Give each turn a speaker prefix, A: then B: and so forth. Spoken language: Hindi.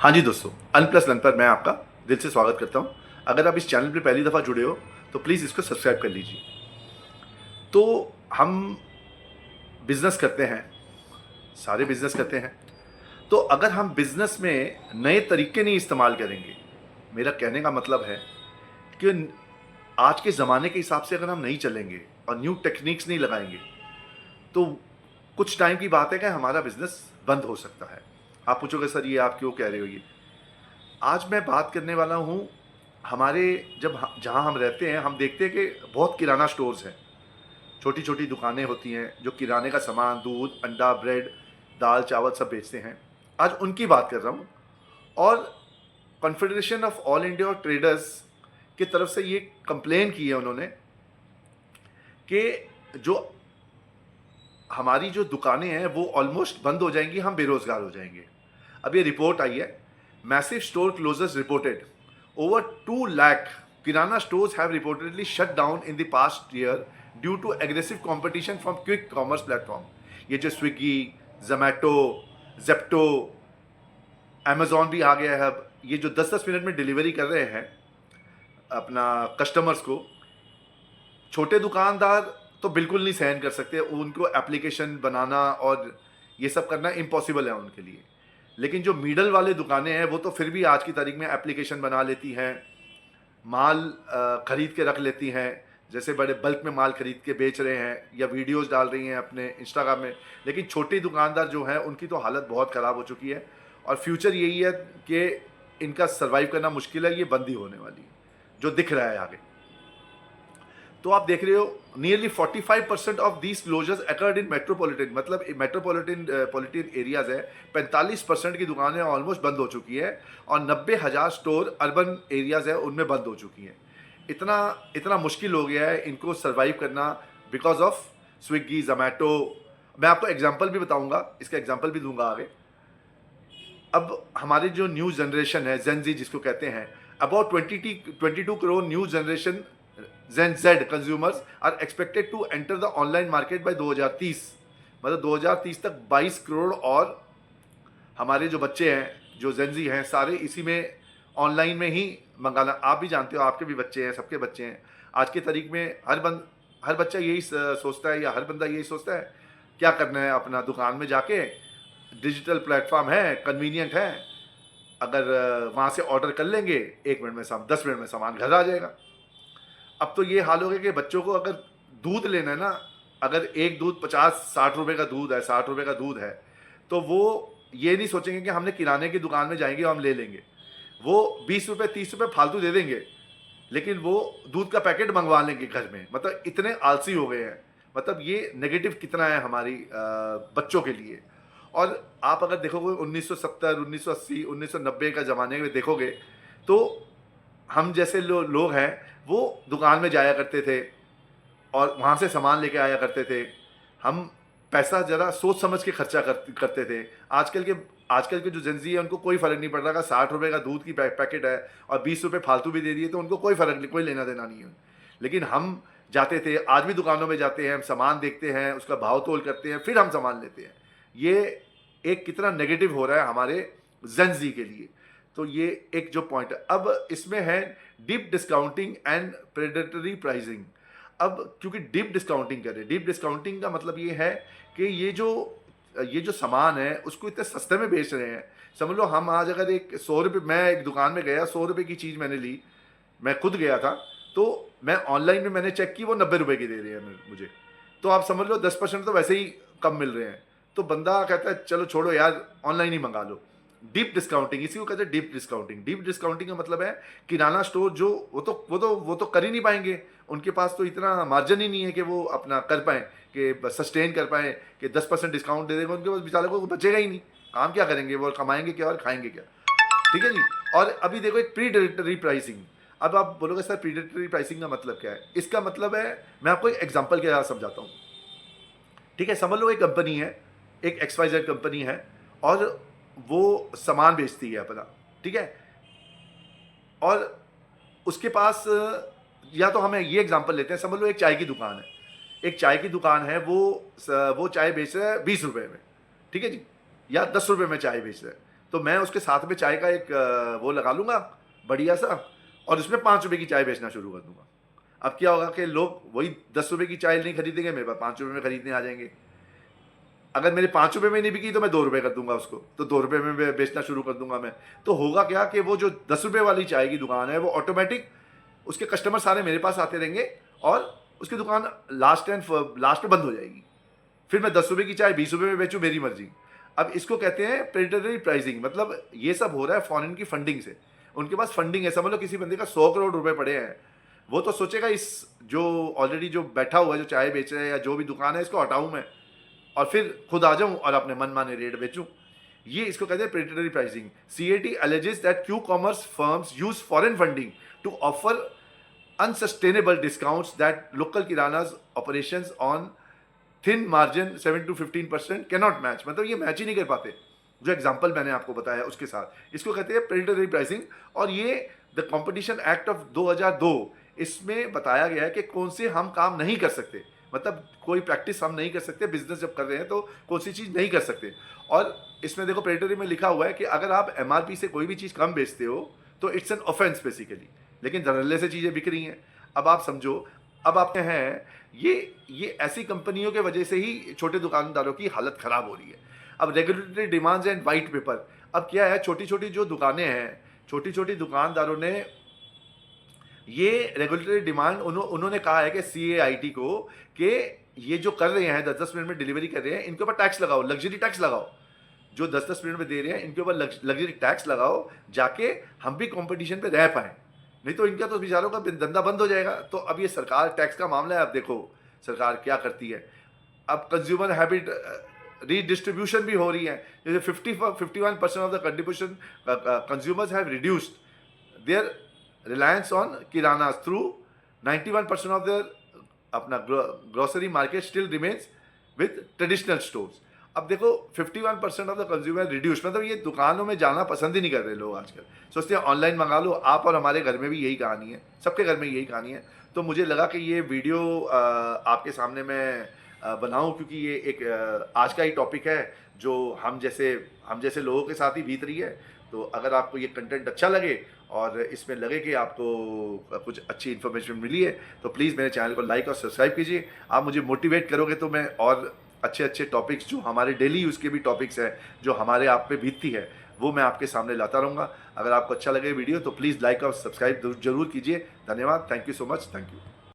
A: हाँ जी दोस्तों, अनप्लस लन पर मैं आपका दिल से स्वागत करता हूँ। अगर आप इस चैनल पे पहली दफ़ा जुड़े हो तो प्लीज़ इसको सब्सक्राइब कर लीजिए। तो हम बिज़नेस करते हैं, सारे बिज़नेस करते हैं। तो अगर हम बिज़नेस में नए तरीके नहीं इस्तेमाल करेंगे, मेरा कहने का मतलब है कि आज के ज़माने के हिसाब से अगर हम नहीं चलेंगे और न्यू टेक्निक्स नहीं लगाएंगे, तो कुछ टाइम की बात है कि हमारा बिज़नेस बंद हो सकता है। आप पूछोगे सर ये आप क्यों कह रहे हो ये? आज मैं बात करने वाला हूँ हमारे जहाँ हम रहते हैं, हम देखते हैं कि बहुत किराना स्टोर्स हैं, छोटी छोटी दुकानें होती हैं जो किराने का सामान, दूध, अंडा, ब्रेड, दाल, चावल सब बेचते हैं। आज उनकी बात कर रहा हूँ। और confederation of all India traders की तरफ से ये कंप्लेन की है उन्होंने कि जो हमारी जो दुकानें हैं वो ऑलमोस्ट बंद हो जाएंगी, हम बेरोजगार हो जाएंगे। अब ये रिपोर्ट आई है, massive store closures reported, over 2 lakh kirana stores have reportedly shut down in the past year due to aggressive competition from quick commerce platform। ये जो स्विगी, जोमेटो, जेप्टो, अमेजोन भी आ गया है। अब ये जो 10-10 मिनट में डिलीवरी कर रहे हैं अपना कस्टमर्स को, छोटे दुकानदार तो बिल्कुल नहीं सहन कर सकते। उनको एप्लीकेशन बनाना और ये सब करना इम्पॉसिबल है उनके लिए। लेकिन जो मिडल वाले दुकानें हैं वो तो फिर भी आज की तारीख में एप्लीकेशन बना लेती हैं, माल खरीद के रख लेती हैं, जैसे बड़े बल्क में माल खरीद के बेच रहे हैं या वीडियोस डाल रही हैं अपने इंस्टाग्राम में। लेकिन छोटे दुकानदार जो हैं उनकी तो हालत बहुत ख़राब हो चुकी है और फ्यूचर यही है कि इनका सर्वाइव करना मुश्किल है। ये बंदी होने वाली है, जो दिख रहा है आगे। तो आप देख रहे हो nearly 45% of these closures occurred in metropolitan, मतलब पॉलिटन एरियाज है। 45% की दुकानें ऑलमोस्ट बंद हो चुकी है और 90,000 स्टोर अर्बन एरियाज है उनमें बंद हो चुकी हैं। इतना इतना मुश्किल हो गया है इनको सर्वाइव करना बिकॉज ऑफ स्विगी, जोमेटो। मैं आपको एग्जाम्पल भी बताऊंगा, इसका एग्जाम्पल भी दूंगा आगे। अब हमारी जो न्यू जनरेशन है, जेन जी जिसको कहते हैं, about 22 crore new generation Gen Z consumers are expected to enter the online market by 2030। मतलब 2030 तक 22 करोड़ और हमारे जो बच्चे हैं, जो जेनजी हैं, सारे इसी में ऑनलाइन में ही मंगाना। आप भी जानते हो, आपके भी बच्चे हैं, सबके बच्चे हैं। आज के तारीख में हर बच्चा यही सोचता है या हर बंदा यही सोचता है क्या करना है, अपना दुकान में जाके, डिजिटल प्लेटफॉर्म है, कन्वीनियंट है, अगर वहाँ से ऑर्डर कर लेंगे 1 मिनट में 10 मिनट में सामान घर आ जाएगा। अब तो ये हाल हो गया कि बच्चों को अगर दूध लेना है ना, अगर एक दूध 50-60 रुपए का दूध है, 60 रुपए का दूध है, तो वो ये नहीं सोचेंगे कि हमने किराने की दुकान में जाएंगे और हम ले लेंगे। वो 20 रुपए 30 रुपए फालतू दे देंगे, लेकिन वो दूध का पैकेट मंगवा लेंगे घर में। मतलब इतने आलसी हो गए हैं। मतलब ये नेगेटिव कितना है हमारी बच्चों के लिए। और आप अगर देखोगे 1970, 1980, 1990 का ज़माने में देखोगे तो हम जैसे लोग हैं वो दुकान में जाया करते थे और वहाँ से सामान लेके आया करते थे। हम पैसा ज़रा सोच समझ के खर्चा करते थे। आजकल के जो जेनजी है उनको कोई फ़र्क नहीं पड़ रहा कि 60 रुपये का दूध की पैकेट है और 20 रुपये फालतू भी दे दिए तो उनको कोई फ़र्क नहीं, कोई लेना देना नहीं है। लेकिन हम जाते थे, आज भी दुकानों में जाते हैं, हम सामान देखते हैं, उसका भाव तोल करते हैं, फिर हम सामान लेते हैं। ये एक कितना नेगेटिव हो रहा है हमारे जेनजी के लिए। तो ये एक जो पॉइंट है। अब इसमें है deep discounting and predatory pricing. अब क्योंकि डीप डिस्काउंटिंग कर रहे हैं, डीप डिस्काउंटिंग का मतलब ये है कि ये जो सामान है उसको इतने सस्ते में बेच रहे हैं। समझ लो हम आज अगर एक 100 रुपये, मैं एक दुकान में गया, 100 रुपये की चीज़ मैंने ली, मैं खुद गया था, तो मैं ऑनलाइन में मैंने चेक की वो 90 रुपये की दे रहे हैं मुझे। तो आप समझ लो 10% तो वैसे ही कम मिल रहे हैं। तो बंदा कहता है चलो छोड़ो यार, ऑनलाइन ही मंगा लो। डीप डिस्काउंटिंग, इसी को कहते हैं डीप डिस्काउंटिंग। डीप डिस्काउंटिंग का मतलब है किराना स्टोर जो वो तो कर ही नहीं पाएंगे। उनके पास तो इतना मार्जिन ही नहीं है कि वो अपना कर पाएँ, कि सस्टेन कर पाएँ कि 10% डिस्काउंट दे देंगे। उनके पास बेचारे को बचेगा ही नहीं। काम क्या करेंगे वो, कमाएंगे क्या और खाएंगे क्या? ठीक है जी। और अभी देखो एक प्रीडेटरी प्राइसिंग। अब आप बोलोगे सर प्रीडेटरी प्राइसिंग का मतलब क्या है? इसका मतलब है, मैं आपको एक एग्जांपल के साथ समझाता हूँ। ठीक है, समझ लो एक कंपनी है, एक XYZ कंपनी है और वो सामान बेचती है अपना। ठीक है, और उसके पास, या तो हमें ये एग्जांपल लेते हैं, समझ लो एक चाय की दुकान है। एक चाय की दुकान है, वो चाय बेच रहा है 20 रुपये में। ठीक है जी, या 10 रुपये में चाय बेच रहा है। तो मैं उसके साथ में चाय का एक वो लगा लूँगा बढ़िया सा, और उसमें 5 रुपए की चाय बेचना शुरू कर दूँगा। अब क्या होगा कि लोग वही 10 रुपए की चाय नहीं खरीदेंगे, मेरे पास 5 रुपए में खरीदने आ जाएंगे। अगर मेरे 5 रुपए में नहीं बिकी तो मैं 2 रुपए कर दूंगा उसको, तो 2 रुपए में बेचना शुरू कर दूंगा मैं। तो होगा क्या कि वो जो 10 रुपए वाली चाय की दुकान है वो ऑटोमेटिक उसके कस्टमर सारे मेरे पास आते रहेंगे और उसकी दुकान लास्ट में बंद हो जाएगी। फिर मैं 10 रुपए की चाय 20 रुपए में बेचूं, मेरी मर्जी। अब इसको कहते हैं प्रेडेटरी प्राइसिंग। मतलब ये सब हो रहा है फॉरेन की फंडिंग से। उनके पास फंडिंग है, समझ लो किसी बंदे का 100 करोड़ रुपए पड़े हैं, वो तो सोचेगा इस जो ऑलरेडी जो बैठा हुआ है, जो चाय बेच रहे हैं या जो भी दुकान है, इसको हटाऊं मैं और फिर खुद आ जाऊं और अपने मनमाने रेट बेचूं। ये इसको कहते हैं predatory pricing. CAT alleges that Q-commerce firms use foreign funding to offer unsustainable discounts that local kirana's operations on thin margin 7 to 15% cannot match। मतलब ये मैच ही नहीं कर पाते जो एग्जांपल मैंने आपको बताया उसके साथ। इसको कहते हैं प्रेडेटरी प्राइसिंग। और ये द कंपटीशन एक्ट ऑफ 2002 इसमें बताया गया है कि कौन से हम काम नहीं कर सकते, मतलब कोई प्रैक्टिस हम नहीं कर सकते, बिजनेस जब कर रहे हैं तो कौन सी चीज़ नहीं कर सकते। और इसमें देखो प्रेडेटरी में लिखा हुआ है कि अगर आप एमआरपी से कोई भी चीज़ कम बेचते हो तो इट्स एन ऑफेंस बेसिकली, लेकिन धड़ल्ले से चीज़ें बिक रही हैं। अब आप समझो, अब आप हैं ये ऐसी कंपनियों के वजह से ही छोटे दुकानदारों की हालत ख़राब हो रही है। अब regulatory demands and white paper, अब क्या है, छोटी छोटी जो दुकानें हैं, छोटी छोटी दुकानदारों ने ये रेगुलेटरी डिमांड उन्होंने कहा है कि CAIT को कि ये जो कर रहे हैं 10-10 मिनट में डिलीवरी कर रहे हैं, इनके ऊपर टैक्स लगाओ, लग्जरी टैक्स लगाओ। जो 10-10 मिनट में दे रहे हैं इनके ऊपर लग्जरी टैक्स लगाओ, जाके हम भी कंपटीशन पे रह पाएँ, नहीं तो इनका तो बेचारों का धंधा बंद हो जाएगा। तो अब ये सरकार टैक्स का मामला है, अब देखो सरकार क्या करती है। अब कंज्यूमर हैबिट रीडिस्ट्रीब्यूशन भी हो रही है, जैसे 51% of the contribution consumers have reduced there reliance on kirana through 91% of their अपना grocery market still remains with traditional stores. अब देखो 51% ऑफ द कंज्यूमर रिड्यूस, मतलब ये दुकानों में जाना पसंद ही नहीं कर रहे लोग आजकल, सोचते हैं ऑनलाइन मंगा लो। आप और हमारे घर में भी यही कहानी है, सबके घर में यही कहानी है। तो मुझे लगा कि ये वीडियो आपके सामने मैं बनाऊं, क्योंकि ये एक आज का ही टॉपिक है जो हम जैसे लोगों के साथ ही बीत रही है। तो अगर आपको ये कंटेंट अच्छा लगे और इसमें लगे कि आपको कुछ अच्छी इन्फॉर्मेशन मिली है तो प्लीज़ मेरे चैनल को लाइक और सब्सक्राइब कीजिए। आप मुझे मोटिवेट करोगे तो मैं और अच्छे टॉपिक्स जो हमारे डेली यूज़ के भी टॉपिक्स हैं, जो हमारे आप पे बीतती है, वो मैं आपके सामने लाता रहूँगा। अगर आपको अच्छा लगे वीडियो तो प्लीज़ लाइक और सब्सक्राइब जरूर कीजिए। धन्यवाद, thank you so much, thank you.